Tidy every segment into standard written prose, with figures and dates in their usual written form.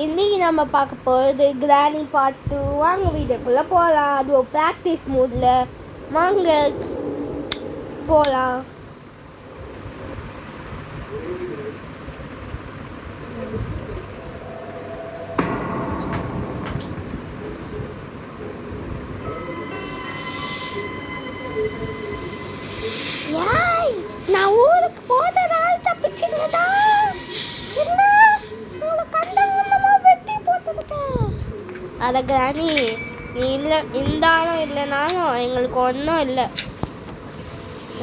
இன்னைக்கு நம்ம பார்க்க போகிறது கிராணி பார்ட் 2. வாங்க வீடியோக்குள்ளே போகலாம். அது ஒரு ப்ராக்டிஸ் மூடில் வாங்க போகலாம். யாய், நான் ஊருக்கு போதனால் தப்பிச்சுங்களா? என்ன உங்களை கண்டவங்களமா வெட்டி போட்டுக்கிட்டேன். அட கிராணி, நீ இல்லை இருந்தாலும் இல்லைனாலும் எங்களுக்கு ஒன்றும் இல்லை.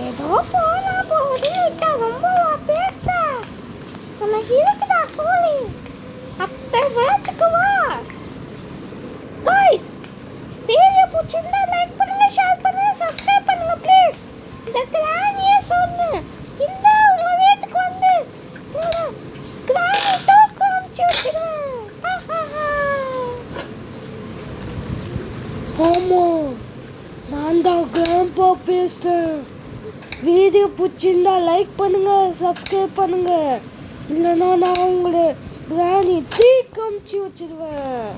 ஏதோ போகலாம் போகுது விட்டா ரொம்ப பேசுகிறேன். உனக்கு இருக்குதா சோழி? அத்தை மேட்சுக்கு வா. காய்ஸ், வீடியோ பிடிச்சிருந்தா லைக் பண்ணுங்க, ஷேர் பண்ணுங்க, சப்ஸ்கிரைப் பண்ணுங்க ப்ளீஸ். இந்த கிராணியே சொன்னு இந்த உங்க வீட்டுக்கு வந்து கிராணி டோக்கு அனுப்பிச்சு வச்சுருவேன். ஆமா, நான் தான் கிராம்பா பேசுகிறேன். வீடியோ பிடிச்சிருந்தா லைக் பண்ணுங்க, சப்ஸ்கிரைப் பண்ணுங்க, இல்லைன்னா நான் உங்களை கிராணி தீக்கு அனுப்பிச்சு வச்சுருவேன்.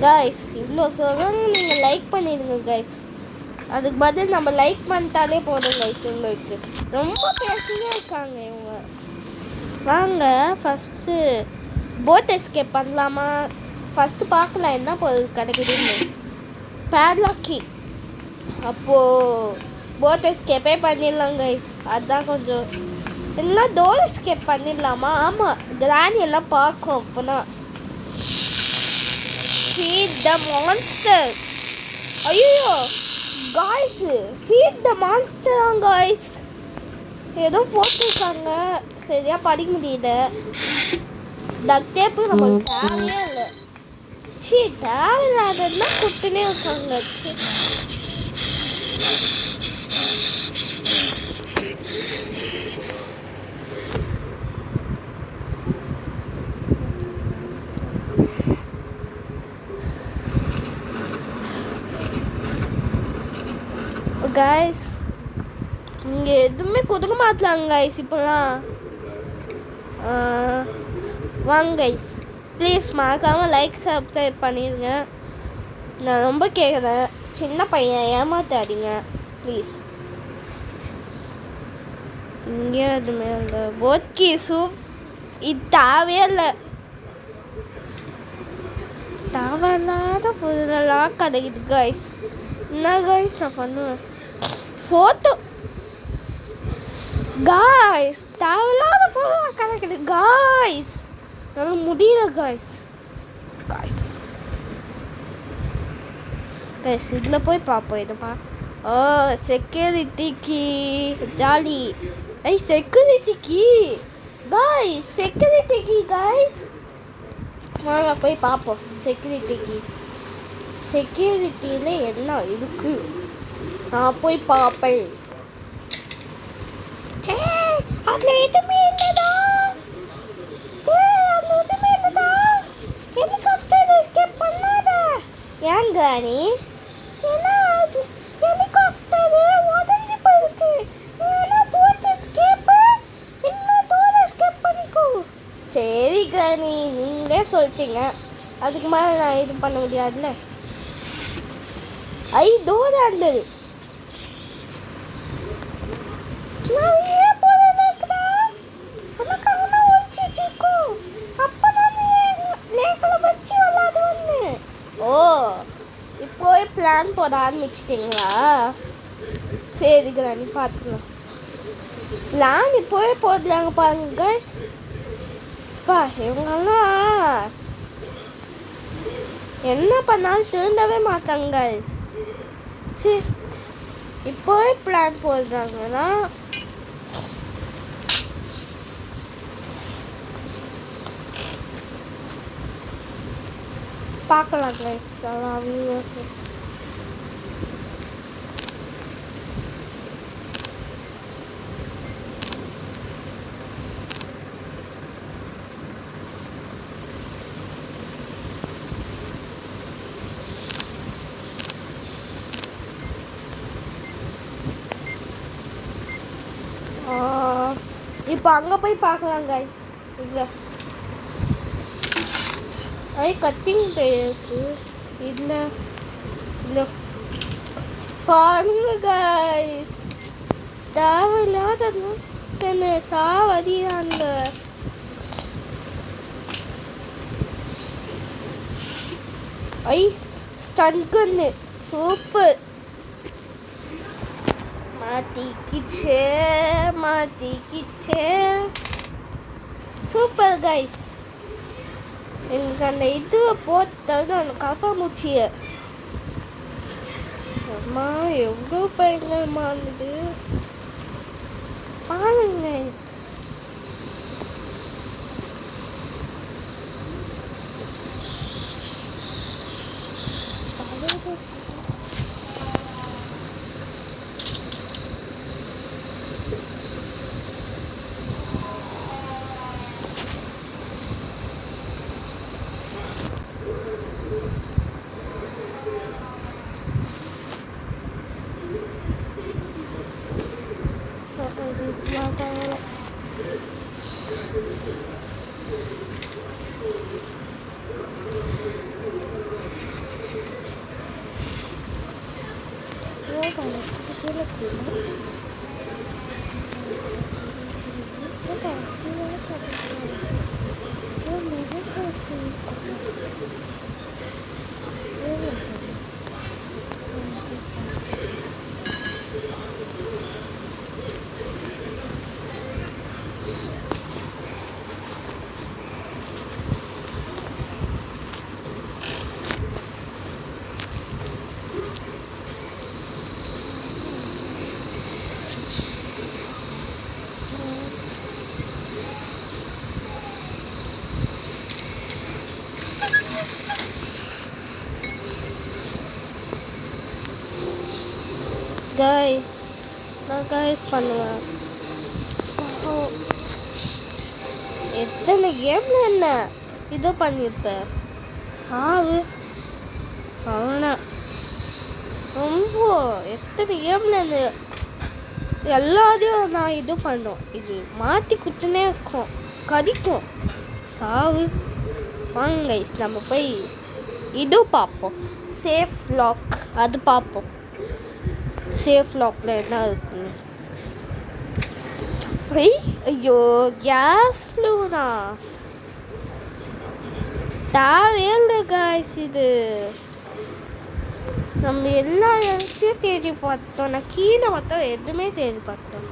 கைஸ், இவ்வளோ சொல்கிறாங்க, நீங்கள் லைக் பண்ணிடுங்க கைஸ். அதுக்கு பதில் நம்ம லைக் பண்ணிட்டாலே போதும் கைஸ். உங்களுக்கு ரொம்ப பேசினே இருக்காங்க இவங்க. வாங்க ஃபஸ்ட்டு போட் எஸ்கேப் பண்ணலாமா? ஃபஸ்ட்டு பார்க்கலாம் என்ன பொருள் கிடைக்குதுன்னு. Padlock key. அப்போது போட் எஸ்கேப்பே பண்ணிடலாம் கைஸ். அதுதான் கொஞ்சம் இல்லைன்னா டோர் எஸ்கேப் பண்ணிடலாமா? ஆமாம், கிராணி எல்லாம் பார்க்கும். அப்போனா feed the monster. ஐயோ guys, feed the monster guys. ஏதோ போட்டிருக்காங்க, சரியாக படிக்க முடியல. டக் டேப்பு நமக்கு தேவையே இல்லை. சீ, தேவையில்லாததுன்னா கொடுத்துனே இருக்காங்க. கைஸ், இங்கே எதுவுமே கொடுக்க மாட்டலாங்க கைஸ் இப்போலாம். வாங்க கைஸ், ப்ளீஸ் மறக்காமல் லைக் சப்ஸ்கிரைப் பண்ணிடுங்க. நான் ரொம்ப கேட்குறேன், சின்ன பையன் ஏமாத்தாதீங்க ப்ளீஸ். இங்கே எதுவுமே இல்லை. போட்கி சூப் இது தேவையே இல்லை. தேவையில்லாத பொருளெல்லாம் கிடைக்குது கைஸ். என்ன கைஸ் நான் பண்ணுவேன்? ஃபோட்டோ காய்ஸ், தேவையில்லாத பொருளாக கிடைக்குது காய்ஸ். என்னால் முடியல காய்ஸ். காய்ஸ் கைஸ், இதில் போய் பார்ப்போம். இதுப்பா, ஓ செக்யூரிட்டிக்கு ஜாலி. செக்யூரிட்டிக்கு காய்ஸ், செக்யூரிட்டிக்கு காய்ஸ். வாங்க போய் பார்ப்போம். செக்யூரிட்டியில் என்ன இருக்கு நான் போய் பார்ப்பேன். அதில் எதுவுமே இல்லைடா. ஹெலிகாப்டர் எஸ்கேப் பண்ணாத. ஏன் கிராணி? ஏன்னா அது ஹெலிகாப்டர் உடஞ்சி போயிருக்கு. ஏன்னா போட் எஸ்கேப் இன்னும் தூரம் எஸ்கேப் பண்ணிக்கோ. சரி கிராணி, நீங்களே சொல்லிட்டீங்க, அதுக்கு மேலே நான் இது பண்ண முடியாதுல்ல. டோர் ஹேண்டில் நான் ஏன் போகிறேன் இருக்குதா? உனக்கு அங்கே ஒழிச்சிச்சிக்கோ. அப்போ தான் நேக்களை வச்சு விளாது ஒன்று. ஓ, இப்போவே பிளான் போட ஆரம்பிச்சிட்டிங்களா? சரி கிராணி, பார்த்துக்கலாம். பிளான் இப்போவே போடலாங்க பாருங்க கைஸ். பா, இவங்கெல்லாம் என்ன பண்ணாலும் திருந்தவே மாட்டாங்க கைஸ். சரி, இப்போவே பிளான் போடுறாங்கன்னா பார்க்கலாம் கைஸ். இப்போ அங்கே போய் பார்க்கலாம் கைஸ். இங்கே ஐ கட்டிங் பிளேயர்ஸு இல்லை இல்லை பாருங்க கைஸ் தேவையில்லாத சாவதியாங்க ஐஸ் ஸ்டன் கன்னு சூப்பர் மாட்டிக்கிச்சே சூப்பர் கைஸ் எனக்கு அந்த இதுவை போட்டது அந்த கப்பாமூச்சியை அம்மா எவ்வளோ பயங்கரமானது பாருங்க கைஸ் கைஸ் நான் கைஸ் பண்ணுவேன் எத்தனை கேம்ல என்ன இதோ பண்ணியிருப்பேன் சாவு அவனா ரொம்ப எத்தனை கேம்ல இந்த எல்லாத்தையும் நான் இது பண்ணோம் இது மாற்றி குத்துனே இருக்கும் கடிக்கும் சாவு வாங்க கைஸ் நம்ம போய் இது பார்ப்போம் சேஃப் லாக் அது பார்ப்போம் சேஃப் லாக்ல என்ன இருக்குன்னு ஐயோ கேஸ் ஃப்ளூனா தேவையில்லை கைஸ் இது நம்ம எல்லா இடத்தையும் தேடி பார்த்தோம் நான் கீழே பார்த்தோம் எதுவுமே தேடி பார்த்தோம்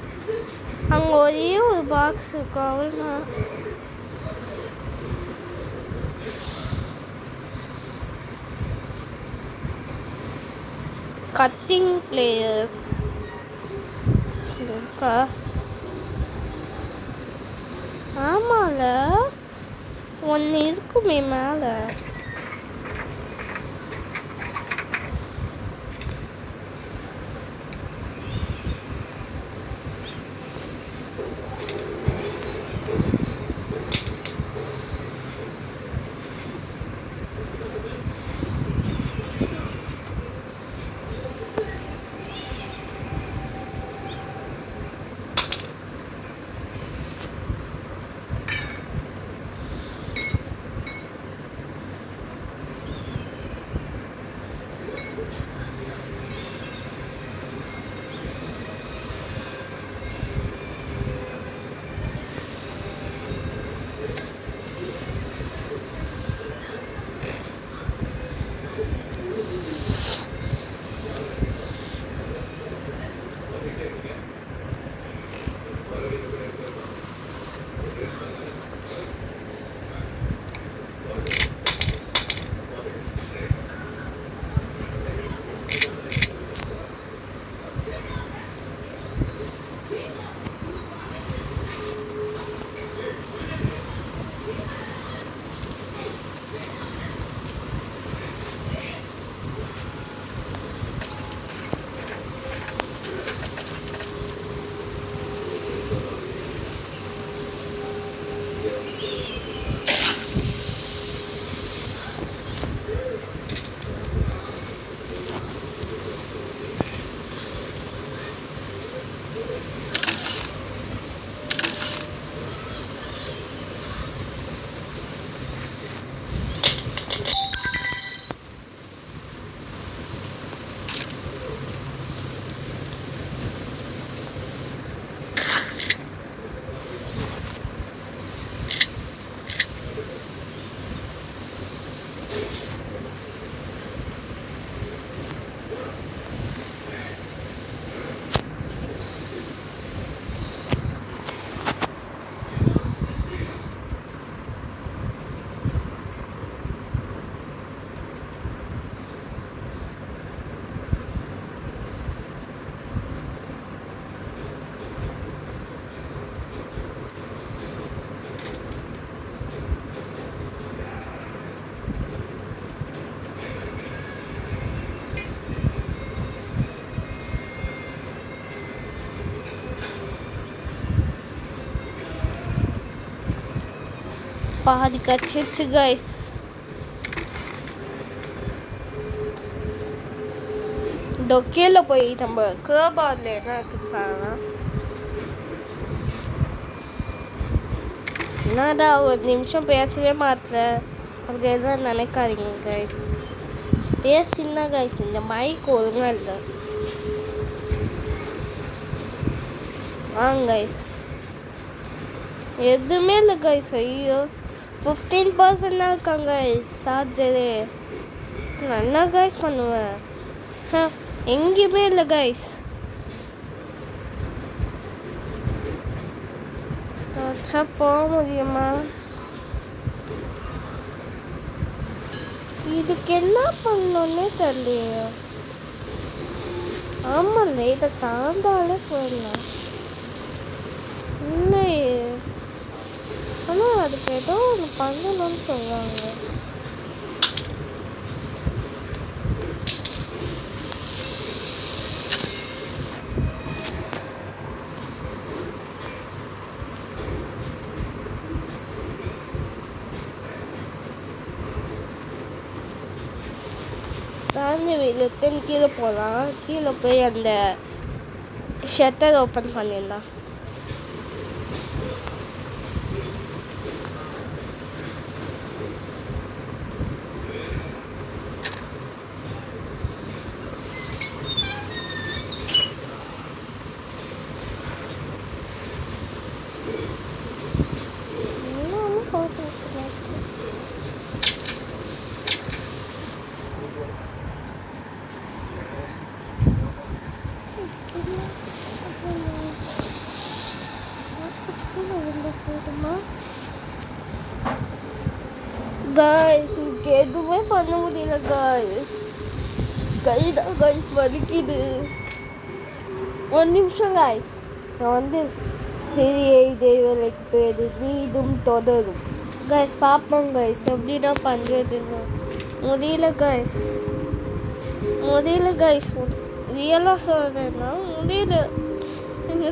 அங்கே ஒரே ஒரு பாக்ஸ் இருக்கும் அவ்வளோதான் கட்டிங் பிளேயர்ஸ் இருக்கா ஆமால ஒன்று இருக்குமே மேலே பாதி கச்சிச்சு கைஸ். கீழே போய் நம்ம கேர்பார்ல என்ன இருக்குன்னு பாருங்க. என்னடா ஒரு நிமிஷம் பேசவே மாட்டேன் அப்படி எல்லாம் நினைக்காதீங்க கைஸ். பேசினா கைஸ் இந்த மைக் ஒழுங்கா இல்லை. வாங்க கைஸ். எதுவுமே இல்லை கைஸ். ஐயோ 15% தான் இருக்காங்க கைஸ் சார்ஜரு. நான் என்ன கைஸ் பண்ணுவேன்? எங்கேயுமே இல்லை கைஸ். போக முடியுமா? இதுக்கு என்ன பண்ணோன்னே தெரியலையே. ஆமாம்ல இதை தாண்டாலே போயிடலாம் இல்லையே. ஆனால் அதுக்கு ஏதோ ஒன்று பண்ணணும்னு சொல்லுவாங்க. தாண்டி வெளியே கீழே போகலாம். கீழே போய் அந்த ஷட்டர் ஓப்பன் பண்ணிடலாம். Guys, இங்கே எதுவுமே பண்ண முடியல guys. கைதான் guys வலிக்குது. ஒரு நிமிஷம் guys. நான் வந்து சரி தேவலைக்கு பேர் நீதும் தொடரும் guys. பார்ப்போம் guys எப்படின்னா பண்ணுறதுன்னு. முடியல guys. முடியல guys. ரியலாக சொல்கிறேன்னா முடியல. என்னை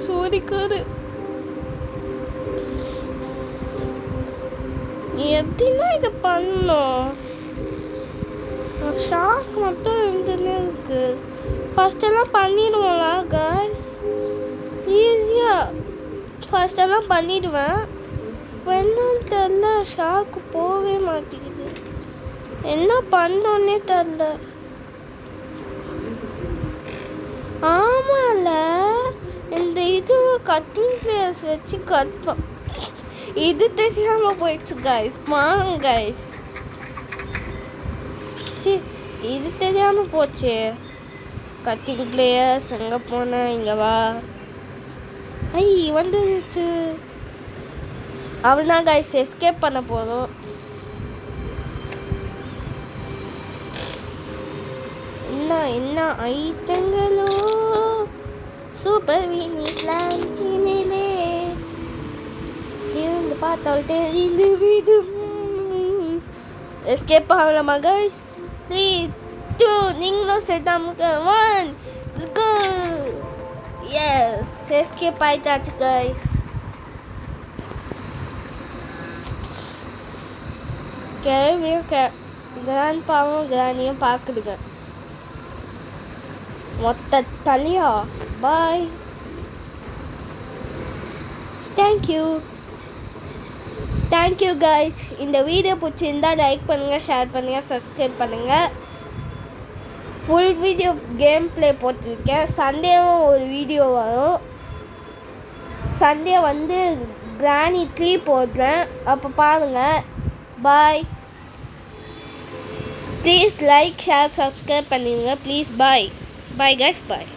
சோதிக்காது. எப்படின்னா இதை பண்ணோம். ஷாக் மட்டும் இருந்துன்னே இருக்கு. ஃபர்ஸ்டெல்லாம் பண்ணிடுவோம்ல கைஸ் ஈஸியாக. ஃபர்ஸ்டெல்லாம் பண்ணிடுவேன். என்னன்னு தெரில ஷாக்கு போகவே மாட்டேங்குது. என்ன பண்ணோன்னே தெரில. ஆமால இந்த இது கட்டிங் பிளேஸ் வச்சு கட்டோம். இது தெரியாம போயிடுச்சு கைஸ். வாங்க கைஸ். இது தெரியாம போச்சு. கட்டிங் பிளேயர்ஸ் எங்கே போன இங்கே வா. ஐ வந்துச்சு. அவள் தான் கைஸ் எஸ்கேப் பண்ண போதும். என்ன ஐட்டங்களோ சூப்பர் வீணிலே திறந்து பார்த்தால் தெரிந்து விடும். Escape ஆகலாமா guys? 3 2 நீங்களும் சேர்த்தாமுக்க 1 let's go. எஸ் எஸ்கேப் ஆயிட்டாச்சு கைஸ். கேள்வியும் கிராண்ட்பாவும் கிராண்டியும் பார்க்குதுங்க மொத்த தலியா. பாய். Thank you guys. இந்த வீடியோ பிடிச்சிருந்தா லைக் பண்ணுங்கள், ஷேர் பண்ணுங்கள், சப்ஸ்கிரைப் பண்ணுங்கள். ஃபுல் வீடியோ கேம் ப்ளே போட்டிருக்கேன். சண்டேவும் ஒரு வீடியோ வரும். சண்டே வந்து கிராணி 3 போடுறேன். அப்போ பாருங்கள். பாய். ப்ளீஸ் லைக் ஷேர் சப்ஸ்கிரைப் பண்ணிடுங்க ப்ளீஸ். Bye guys, bye.